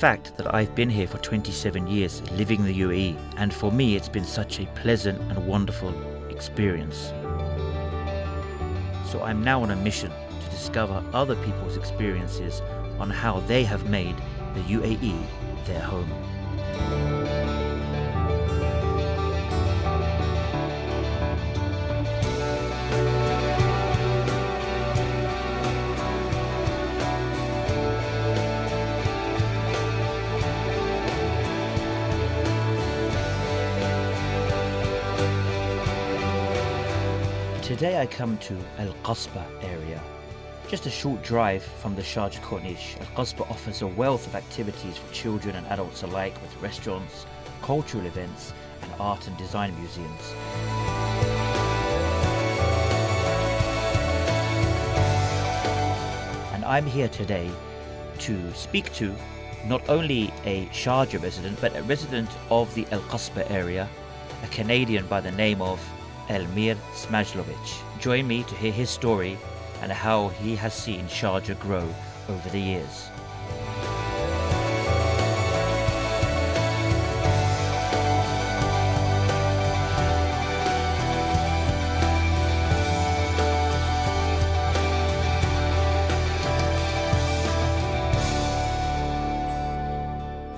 fact that I've been here for 27 years living in the UAE, and for me it's been such a pleasant and wonderful experience. So I'm now on a mission to discover other people's experiences on how they have made the UAE their home. Today I come to Al Qasba area. Just a short drive from the Sharjah Corniche, Al Qasba offers a wealth of activities for children and adults alike, with restaurants, cultural events and art and design museums. And I'm here today to speak to not only a Sharjah resident, but a resident of the Al Qasba area, a Canadian by the name of Almir Smajlovic. Join me to hear his story and how he has seen Sharjah grow over the years.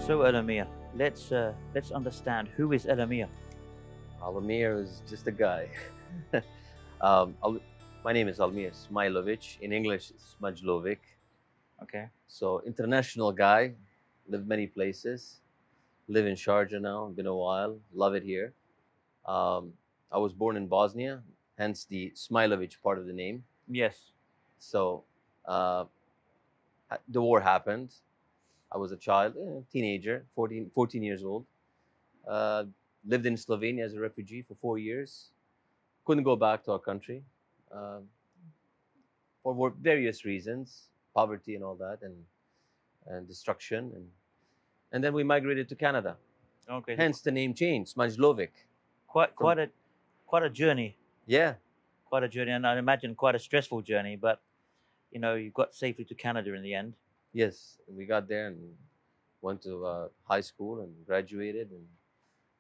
So Almir, let's understand, who is Almir? Almir is just a guy. My name is Almir Smajlovic. In English, it's Smajlovic. Okay. So, international guy, lived many places. Live in Sharjah now, been a while, love it here. I was born in Bosnia, hence the Smajlovic part of the name. Yes. So, the war happened. I was a child, teenager, 14 years old. Lived in Slovenia as a refugee for 4 years. Couldn't go back to our country for various reasons, poverty and all that, and destruction, and then we migrated to Canada. Okay. Hence the name change, Smajlovic. Quite a journey. Yeah. Quite a journey, and I imagine quite a stressful journey. But you know, you got safely to Canada in the end. Yes, we got there and went to high school and graduated and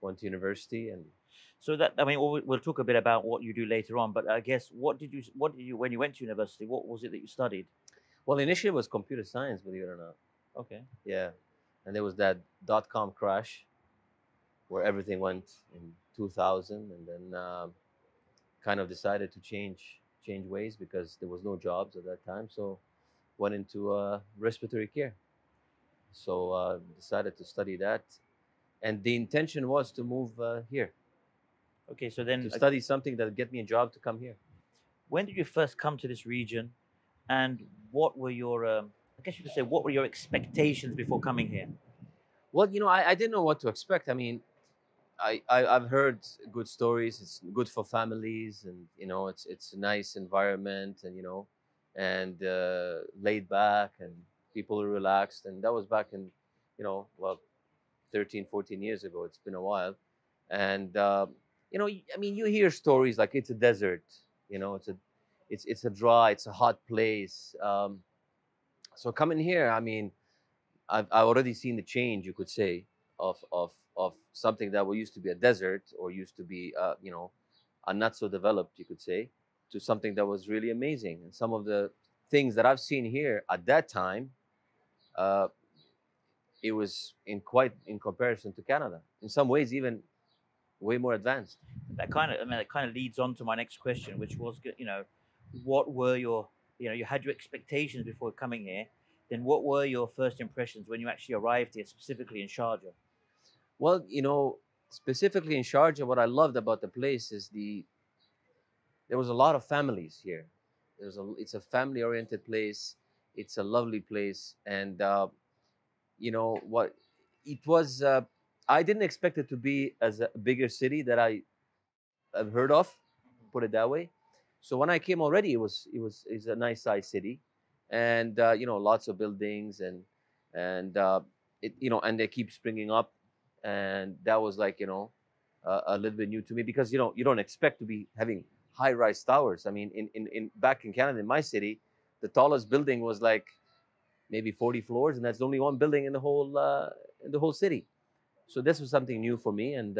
went to university. And so that, I mean, we'll talk a bit about what you do later on, but I guess what did you when you went to university, what was it that you studied? Well, initially it was computer science, believe it or not. Okay. Yeah, and there was that .com crash where everything went in 2000, and then kind of decided to change ways because there was no jobs at that time. So went into respiratory care. So decided to study that, and the intention was to move here. Okay, so then to study something that would get me a job to come here. When did you first come to this region, and what were your, I guess you could say, what were your expectations before coming here? Well, I didn't know what to expect. I mean, I've heard good stories. It's good for families, and it's a nice environment, and laid back, and people are relaxed. And that was back in, 13, 14 years ago. It's been a while, and I mean, you hear stories like it's a desert, it's a dry, it's a hot place. So coming here, I mean, I've already seen the change, you could say, of something that used to be a desert, or used to be, a not so developed, you could say, to something that was really amazing. And some of the things that I've seen here at that time, it was in comparison to Canada, in some ways even way more advanced. That kind of leads on to my next question, which was, what were your, you had your expectations before coming here. Then what were your first impressions when you actually arrived here, specifically in Sharjah? Well, specifically in Sharjah, what I loved about the place is there was a lot of families here. It's a family-oriented place. It's a lovely place, and what it was. I didn't expect it to be as a bigger city that I've heard of, put it that way. So when I came already, it's a nice sized city, and lots of buildings, and and they keep springing up, and that was like a little bit new to me, because you don't expect to be having high rise towers. I mean, in back in Canada, in my city, the tallest building was like maybe 40 floors, and that's only one building in the whole city. So this was something new for me, and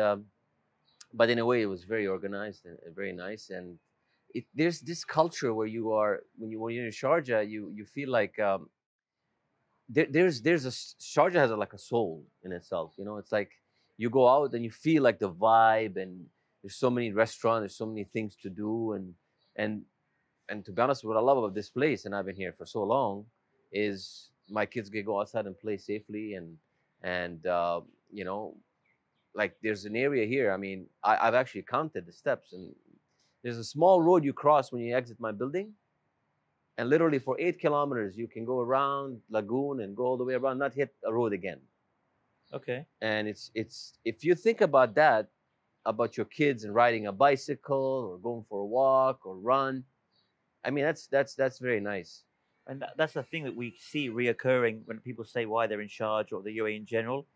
but in a way, it was very organized and very nice. And there's this culture where you are when you're in Sharjah, you feel like there's Sharjah has like a soul in itself. You know, it's like you go out and you feel like the vibe, and there's so many restaurants, there's so many things to do, and and to be honest, what I love about this place, and I've been here for so long, is my kids can go outside and play safely, and you know, like there's an area here. I mean, I've actually counted the steps, and there's a small road you cross when you exit my building, and literally for 8 kilometers you can go around Lagoon and go all the way around, not hit a road again. Okay. And it's if you think about that, about your kids and riding a bicycle or going for a walk or run, I mean that's very nice. And that's the thing that we see reoccurring when people say why they're in Sharjah or the UAE in general,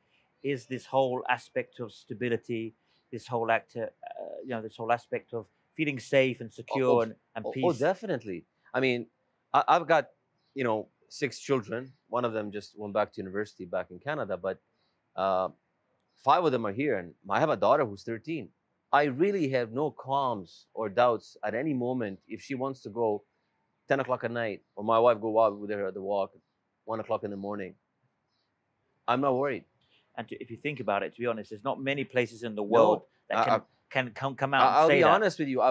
is this whole aspect of stability, this whole this whole aspect of feeling safe and secure and Oh, peace. definitely. I mean, I've got 6 children. One of them just went back to university back in Canada, but uh, 5 of them are here, and I have a daughter who's 13. I really have no qualms or doubts at any moment if she wants to go 10 o'clock at night, or my wife go out with her at the walk, 1 o'clock in the morning. I'm not worried. And if you think about it, to be honest, there's not many places in the No, world that I- can come out and I'll say be that. honest with you.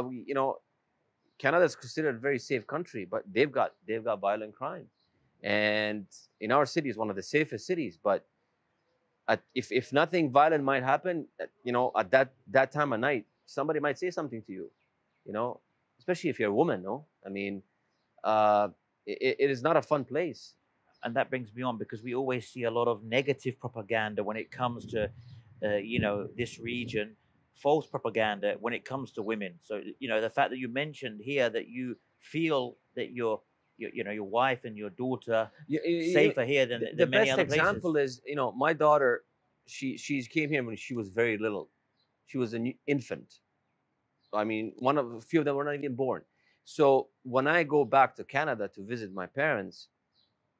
Canada is considered a very safe country, but they've got violent crime, and in our city is one of the safest cities. But if nothing violent might happen, at that time of night, somebody might say something to you, especially if you're a woman. No, I mean, it is not a fun place. And that brings me on, because we always see a lot of negative propaganda when it comes to this region, false propaganda when it comes to women. So the fact that you mentioned here that you feel that your wife and your daughter safer here than The many best other example places. is, my daughter, she came here when she was very little. She was an infant. I mean, a few of them were not even born. So when I go back to Canada to visit my parents,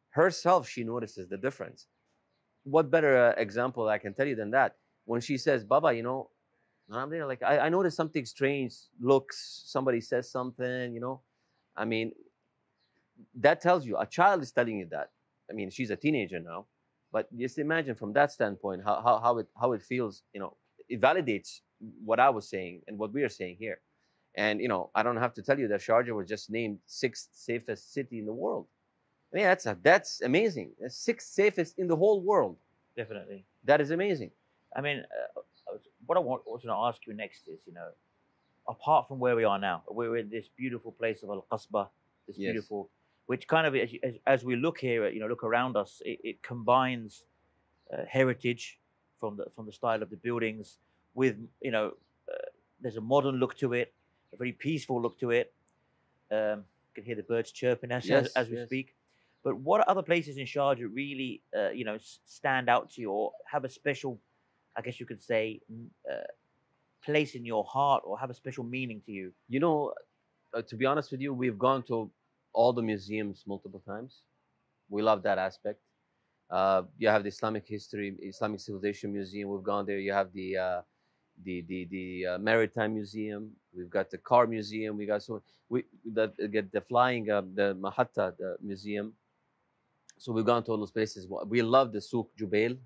herself, she notices the difference. What better example I can tell you than that? When she says, Baba, I'm there, like, I noticed something strange, looks, somebody says something, I mean, that tells you, a child is telling you that. I mean, she's a teenager now, but just imagine from that standpoint how it feels. It validates what I was saying and what we are saying here. And I don't have to tell you that Sharjah was just named 6th safest city in the world. I mean, that's amazing. That's 6th safest in the whole world. Definitely. That is amazing. I mean, what I was going to ask you next is, apart from where we are now, we're in this beautiful place of Al Qasbah, this Yes. beautiful, which kind of, as we look here, look around us, it combines heritage from the style of the buildings with, there's a modern look to it, a very peaceful look to it. You can hear the birds chirping as we Yes. speak. But what other places in Sharjah really, stand out to you or have a special, I guess you could say, place in your heart or have a special meaning to you? To be honest with you, we've gone to all the museums multiple times. We love that aspect. You have the Islamic Civilization Museum. We've gone there. You have the Maritime Museum. We've got the Car Museum. We got get the flying the Mahatta the museum. So we've gone to all those places. We love the Souk Jubail.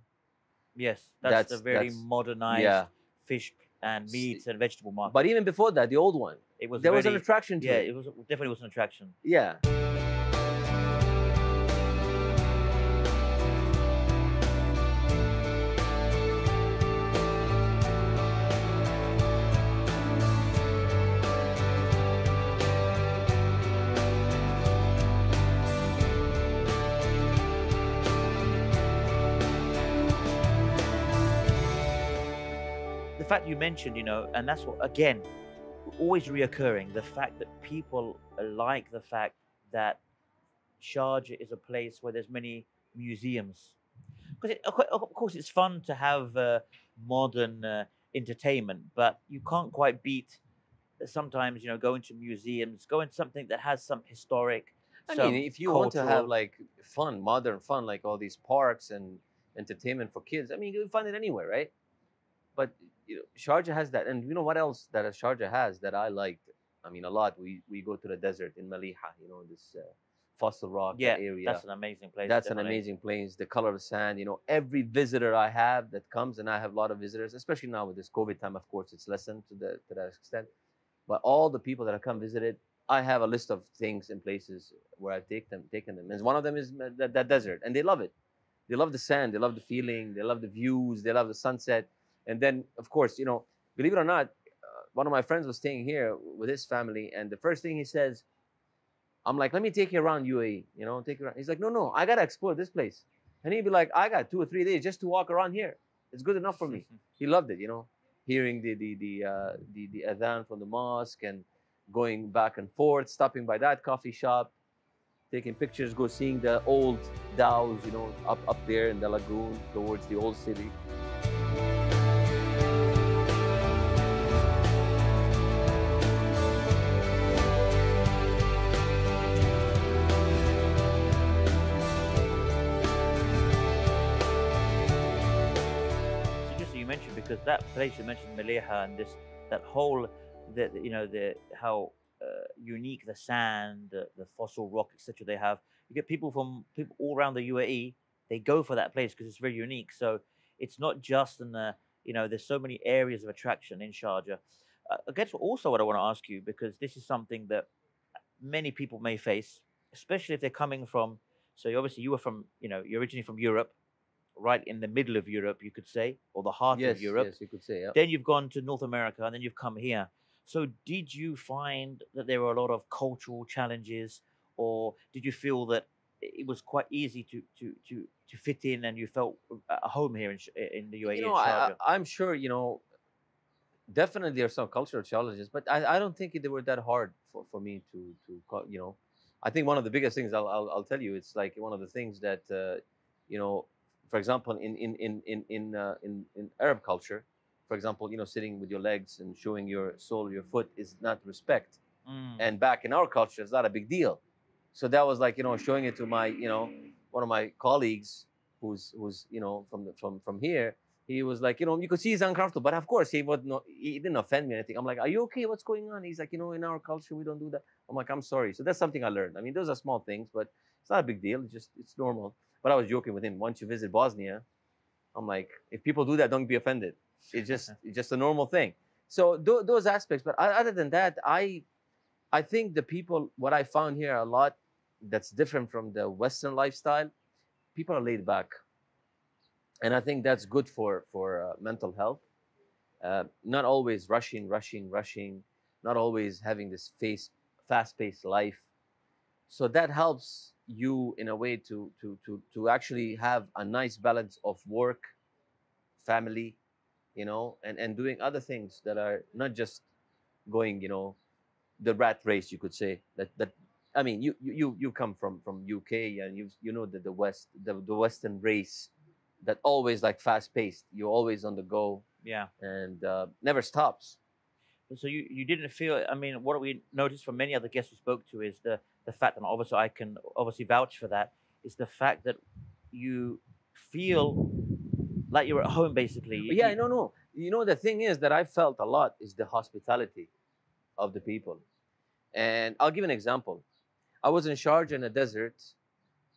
Yes, that's the very modernized fish and meats and vegetable market. But even before that, the old one, there was an attraction to it. Yeah, it definitely was an attraction. Yeah. The fact you mentioned, and that's what, again, always reoccurring, the fact that people like the fact that Sharjah is a place where there's many museums. Because of course it's fun to have modern entertainment, but you can't quite beat sometimes, going to museums, going to something that has some historic, I mean, some if you want to have cultural. like fun, modern fun, like all these parks and entertainment for kids, I mean, you can find it anywhere, right? But Sharjah has that, and you know what else that Sharjah has that I liked? I mean, a lot. We go to the desert in Maliha, this fossil rock, that Yeah, area. that's an amazing place, That's an definitely. amazing place. The color of the sand. Every visitor I have that comes, and I have a lot of visitors, especially now with this COVID time. Of course, it's lessened to that extent. But all the people that have come visited, I have a list of things and places where I've taken them. And one of them is that desert, and they love it. They love the sand, they love the feeling, they love the views, they love the sunset. And then, of course, believe it or not, one of my friends was staying here with his family, and the first thing he says, I'm like, let me take you around UAE, take you around. He's like, no, no, I gotta explore this place. And he'd be like, I got 2 or 3 days just to walk around here. It's good enough for me. He loved it, hearing the adhan from the mosque and going back and forth, stopping by that coffee shop, taking pictures, go seeing the old dhows, up there in the lagoon towards the old city. It's interesting you mentioned, because that place you mentioned, Maliha, and that whole the how unique the sand, the fossil rock, etc. They have. You get people all around the UAE. They go for that place because it's very unique. So it's not just in the there's so many areas of attraction in Sharjah. I guess also what I want to ask you, because this is something that many people may face, especially if they're coming from. So obviously you were from you're originally from Europe, right in the middle of Europe, you could say, or the heart of Yes, Europe. yes, you could say, yeah. Then you've gone to North America, and then you've come here. So did you find that there were a lot of cultural challenges, or did you feel that it was quite easy to fit in, and you felt at home here in the UAE, in Sharjah? I'm sure, definitely there are some cultural challenges, but I don't think they were that hard for me to. I think one of the biggest things I'll tell you, it's like one of the things that you know for example, in Arab culture, for example, sitting with your legs and showing your sole of your foot is not respect. Mm. And back in our culture, it's not a big deal. So that was like, showing it to my, one of my colleagues who's from here. He was like, you could see he's uncomfortable, but of course he didn't offend me or anything. I'm like, are you okay? What's going on? He's like, in our culture we don't do that. I'm like, I'm sorry. So that's something I learned. I mean, those are small things, but it's not a big deal. It's normal. But I was joking with him. Once you visit Bosnia, I'm like, if people do that, don't be offended. It's just a normal thing. So those aspects. But other than that, I think the people, what I found here a lot that's different from the Western lifestyle, people are laid back. And I think that's good for mental health. Not always rushing, not always having this fast-paced life. So that helps you in a way to actually have a nice balance of work, family, and doing other things that are not just going, the rat race, you could say. That I mean, you come from UK, and you know that the Western race that always like fast paced. You're always on the go. Yeah. And never stops. So you didn't feel. I mean, what we noticed from many other guests we spoke to is the fact, and obviously I can obviously vouch for that, is the fact that you feel like you're at home, basically. But yeah, no. The thing is that I felt a lot is the hospitality of the people. And I'll give an example. I was in Sharjah in a desert,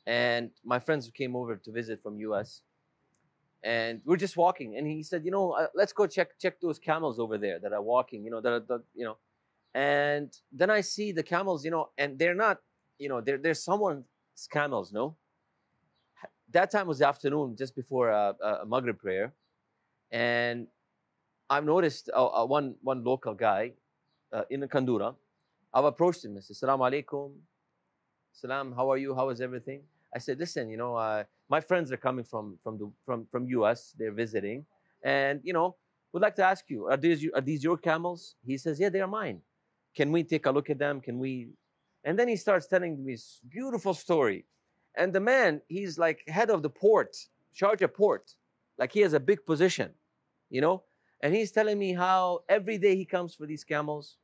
and my friends came over to visit from US, and we're just walking, and he said, let's go check those camels over there that are walking, and then I see the camels, and they're not, there's someone's camels, no. That time was the afternoon, just before a Maghrib prayer, and I've noticed one local guy in Kandura. I've approached him. I said, "Assalamu alaikum, salam. How are you? How is everything?" I said, "Listen, my friends are coming from US. They're visiting, and would like to ask you, are these your camels?" He says, "Yeah, they are mine. Can we take a look at them? Can we?" And then he starts telling me this beautiful story. And the man, he's like head of the port, Sharjah port, like he has a big position, And he's telling me how every day he comes for these camels,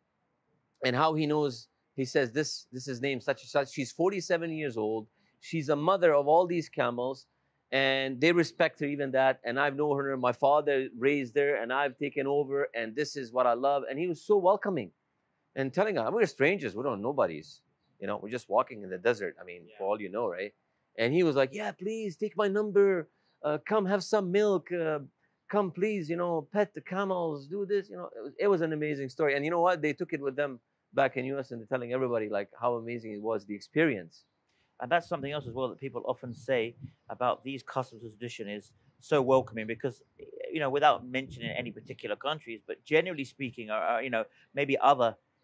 and how he knows He says this is named such and such. She's 47 years old. She's a mother of all these camels, and they respect her even that. And I've known her. My father raised her, and I've taken over. And this is what I love. And he was so welcoming, and telling her, we're strangers. We don't know nobodies. We're just walking in the desert. I mean, for all you know, right? And he was like, yeah, please take my number. Come have some milk. Come, please, pet the camels. Do this. It was an amazing story. And you know what? They took it with them back in US, and they're telling everybody like how amazing it was, the experience. And that's something else as well that people often say about these customs and tradition is so welcoming because, without mentioning any particular countries, but generally speaking, maybe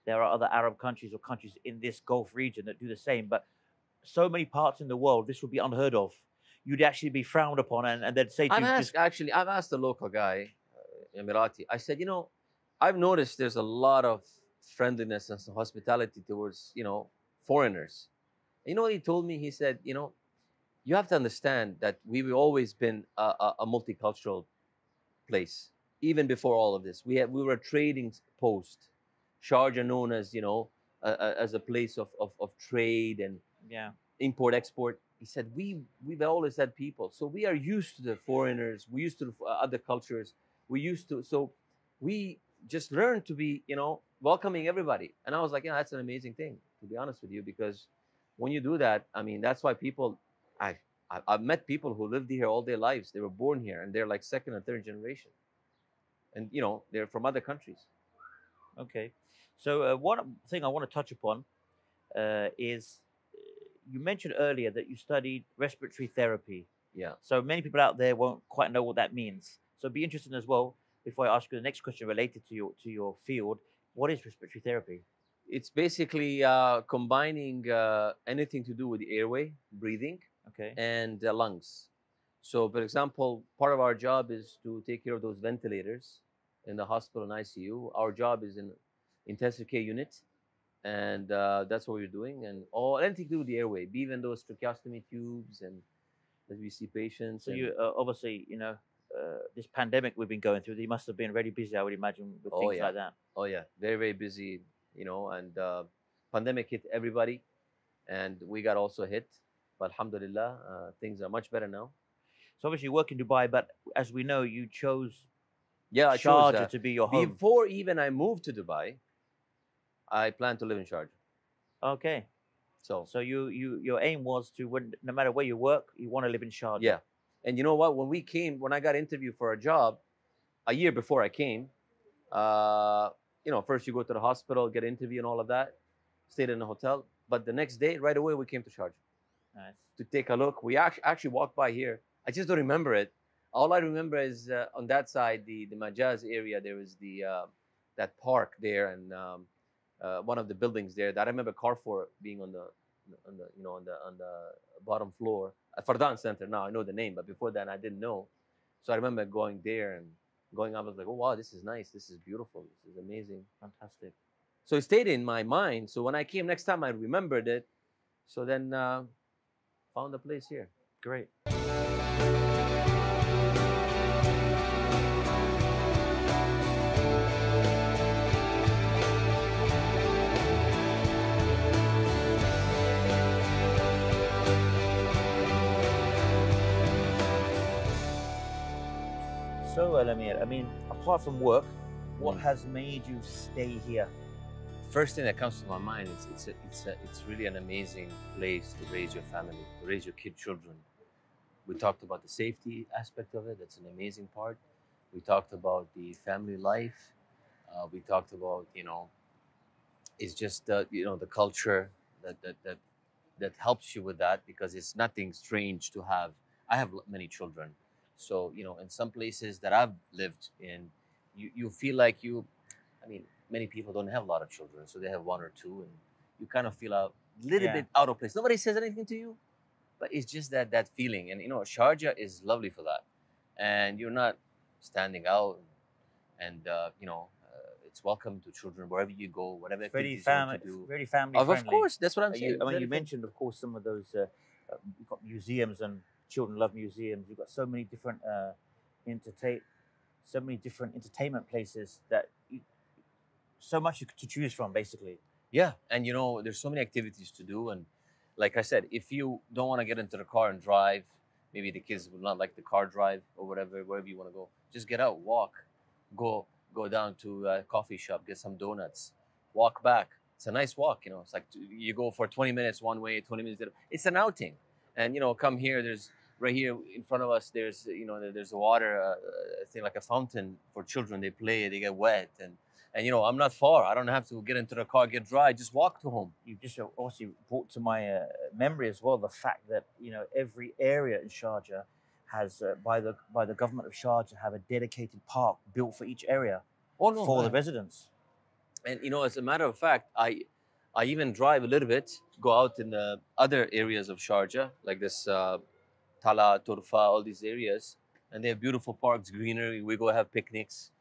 there are other Arab countries or countries in this Gulf region that do the same. But so many parts in the world, this would be unheard of. You'd actually be frowned upon, and they'd say to you, I've asked the local guy, Emirati. I said, I've noticed there's a lot of friendliness and hospitality towards, foreigners. You know what he told me? He said, you have to understand that we've always been a multicultural place, even before all of this. We were a trading post, Sharjah known as, as a place of trade and yeah, import export. He said we've always had people, so we are used to the foreigners. We used to other cultures. So we just learned to be, welcoming everybody. And I was like, that's an amazing thing, to be honest with you, because when you do that, I mean, that's why people, I've met people who lived here all their lives. They were born here, and they're like second or third generation, and they're from other countries. Okay, so one thing I want to touch upon is you mentioned earlier that you studied respiratory therapy. Yeah. So many people out there won't quite know what that means. So it'd be interesting as well, before I ask you the next question related to your field, what is respiratory therapy? It's basically combining anything to do with the airway, breathing, okay, and lungs. So, for example, part of our job is to take care of those ventilators in the hospital and ICU. Our job is in intensive care unit, and that's what we're doing. And anything to do with the airway, even those tracheostomy tubes, and as we see patients. So you obviously, this pandemic we've been going through, you must have been very busy, I would imagine, with things like that. Oh yeah, very, very busy, and pandemic hit everybody, and we got also hit. But alhamdulillah, things are much better now. So obviously you work in Dubai, but as we know, you chose I chose Sharjah to be your home. Before even I moved to Dubai, I planned to live in Sharjah. Okay. So your aim was to, no matter where you work, you want to live in Sharjah. Yeah. And you know what? When I got interviewed for a job, a year before I came, first you go to the hospital, get an interview and all of that, stayed in a hotel. But the next day, right away, we came to Sharjah. Nice. To take a look. We actually walked by here. I just don't remember it. All I remember is on that side, the Majaz area, there was that park there, and one of the buildings there that I remember Carrefour being on the bottom floor. Fardan Center. Now I know the name, but before that I didn't know. So I remember going there and going up. I was like, oh wow, this is nice. This is beautiful. This is amazing. Fantastic. So it stayed in my mind. So when I came next time, I remembered it. So then found a place here. Great. So, Almir, I mean, apart from work, what has made you stay here? First thing that comes to my mind is it's really an amazing place to raise your family, to raise your children. We talked about the safety aspect of it. That's an amazing part. We talked about the family life. We talked about it's just the culture that helps you with that, because it's nothing strange to have. I have many children. So, in some places that I've lived in, you feel like many people don't have a lot of children, so they have one or two, and you kind of feel a little bit out of place. Nobody says anything to you, but it's just that feeling. And, Sharjah is lovely for that. And you're not standing out, and, it's welcome to children wherever you go, whatever activities you want to do. Very family friendly. Of course, that's what I'm saying. You mentioned, of course, some of those, you've got museums, and children love museums. You've got so many different entertainment places that so much to choose from, basically. Yeah, and there's so many activities to do, and like I said, if you don't want to get into the car and drive, maybe the kids will not like the car drive or whatever, wherever you want to go, just get out, walk, go go down to a coffee shop, get some donuts, walk back. It's a nice walk, It's like you go for 20 minutes one way, 20 minutes the other. It's an outing, and come here. There's right here in front of us. There's a water thing like a fountain for children. They play, they get wet, and I'm not far. I don't have to get into the car, get dry. Just walk to home. You just also brought to my memory as well the fact that every area in Sharjah has by the government of Sharjah have a dedicated park built for each area Oh no, for the residents. And as a matter of fact, I even drive a little bit, go out in the other areas of Sharjah, like this Tala, Turfa, all these areas, and they have beautiful parks, greenery. We go have picnics.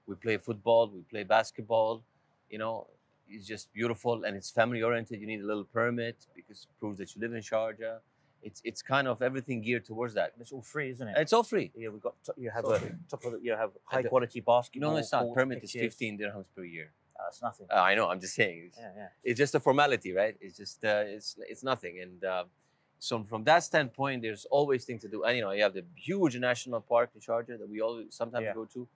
We play football, we play basketball. You know, it's just beautiful, and it's family oriented. You need a little permit because it proves that you live in Sharjah. It's kind of everything geared towards that. It's all free, isn't it? And it's all free. Yeah, we've got you have It's top of you have high quality basketball. No, it's not. Courts, Permit is pitches. 15 dirhams per year. That's nothing. I know. I'm just saying. Yeah. It's just a formality, right? It's just it's nothing. And so from that standpoint, there's always things to do. And you have the huge national park in Sharjah that we all sometimes go to.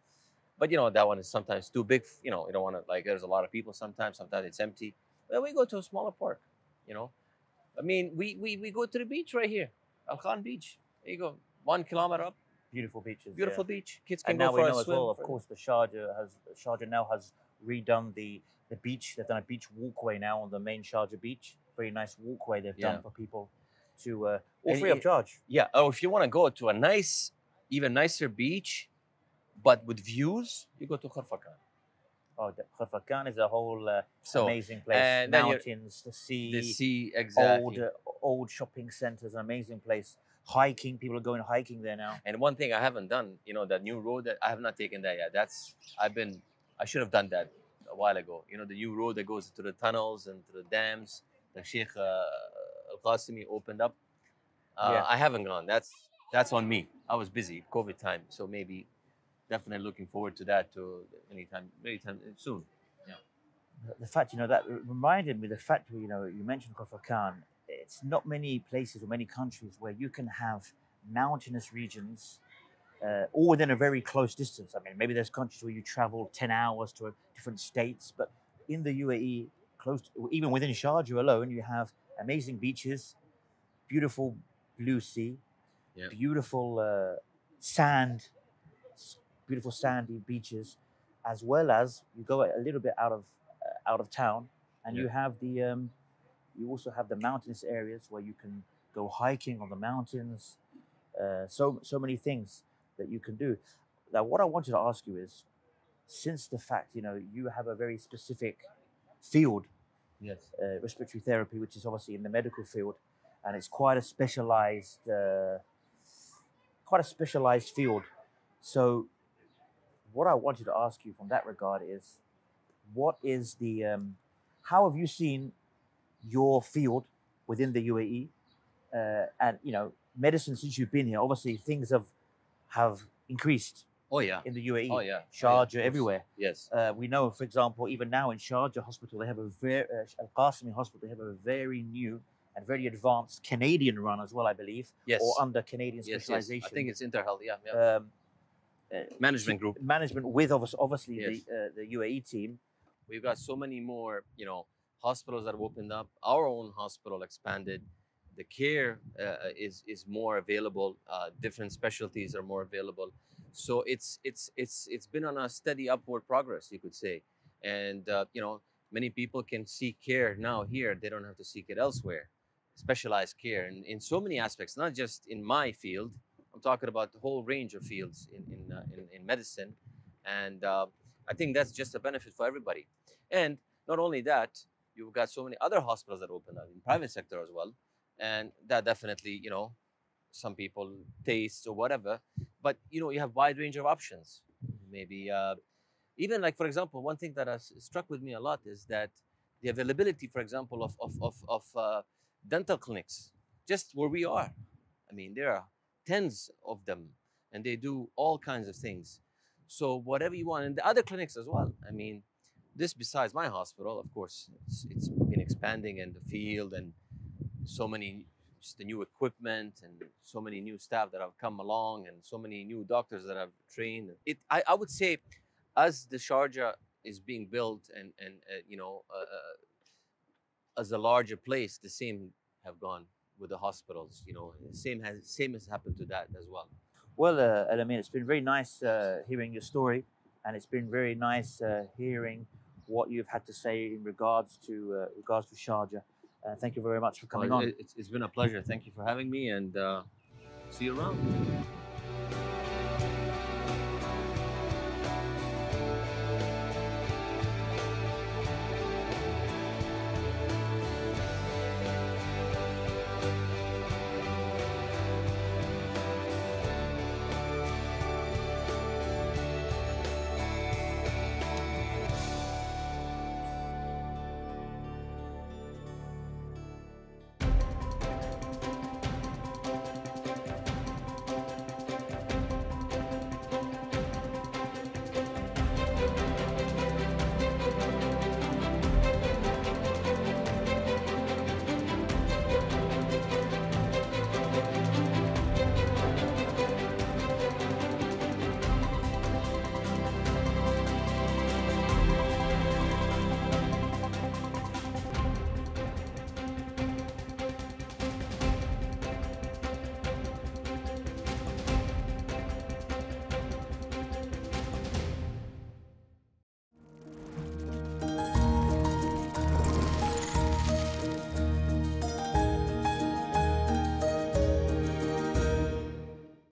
But that one is sometimes too big. You don't want to there's a lot of people sometimes. Sometimes it's empty. Well, we go to a smaller park. I mean, we go to the beach right here, Al Khan Beach. There you go, 1 kilometer up. Beautiful beaches. Beautiful beach. Kids can and go now for we a know as swim. well. Of course, Sharjah now has redone the beach. They've done a beach walkway now on the main Sharjah beach. Very nice walkway they've done for people to all free of charge. Yeah. Oh, if you want to go to a nice, even nicer beach, but with views, you go to Kharfakan. Oh, Kharfakan is a whole amazing place. And mountains, the sea, exactly. Old shopping centers, an amazing place. Hiking, people are going hiking there now. And one thing I haven't done, that new road that I have not taken that yet. I should have done that a while ago. The new road that goes to the tunnels and to the dams that Sheikh Al-Qasimi opened up. I haven't gone. That's on me. I was busy, COVID time, so maybe definitely looking forward to that anytime soon. Yeah. The fact, that reminded me, the fact, you mentioned Kharfakan. It's not many places or many countries where you can have mountainous regions all within a very close distance. I mean, maybe there's countries where you travel 10 hours to different states, but in the UAE, even within Sharjah alone, you have amazing beaches, beautiful blue sea, beautiful sand, beautiful sandy beaches, as well as you go a little bit out of town, and you have you also have the mountainous areas where you can go hiking on the mountains. So many things that you can do. Now, what I wanted to ask you is, since the fact you have a very specific field, respiratory therapy, which is obviously in the medical field, and it's quite a specialized field. So, what I wanted to ask you from that regard is, what is the how have you seen your field within the UAE and medicine since you've been here? Obviously, things have increased. Oh yeah. In the UAE. Oh yeah. Sharjah, everywhere. Yes. We know, for example, even now in Sharjah Hospital, they have a very Al-Qasimi Hospital. They have a very new and very advanced Canadian run as well, I believe. Yes. Or under Canadian specialization. Yes. I think it's Interhealth. Yeah. Management group. Management with obviously the UAE team. We've got so many more, hospitals that have opened up. Our own hospital expanded. The care is more available. Different specialties are more available. So it's been on a steady upward progress, you could say. And many people can seek care now here. They don't have to seek it elsewhere. Specialized care in so many aspects, not just in my field. I'm talking about the whole range of fields in medicine, and I think that's just a benefit for everybody. And not only that, you've got so many other hospitals that open up in private sector as well, and that definitely some people taste or whatever, but you have wide range of options. Maybe even like, for example, one thing that has struck with me a lot is that the availability, for example, of dental clinics just where we are. I mean, there are tens of them, and they do all kinds of things. So whatever you want, and the other clinics as well. I mean, This besides my hospital, of course, it's been expanding in the field, and so many just the new equipment and so many new staff that have come along and so many new doctors that have trained. I would say, as the Sharjah is being built and as a larger place, the same have gone with the hospitals. Same has happened to that as well. Well, Alamir, it's been very nice hearing your story, and it's been very nice hearing what you've had to say in regards to Sharjah. Thank you very much for Well, coming on. it's been a pleasure. Thank you for having me, and see you around.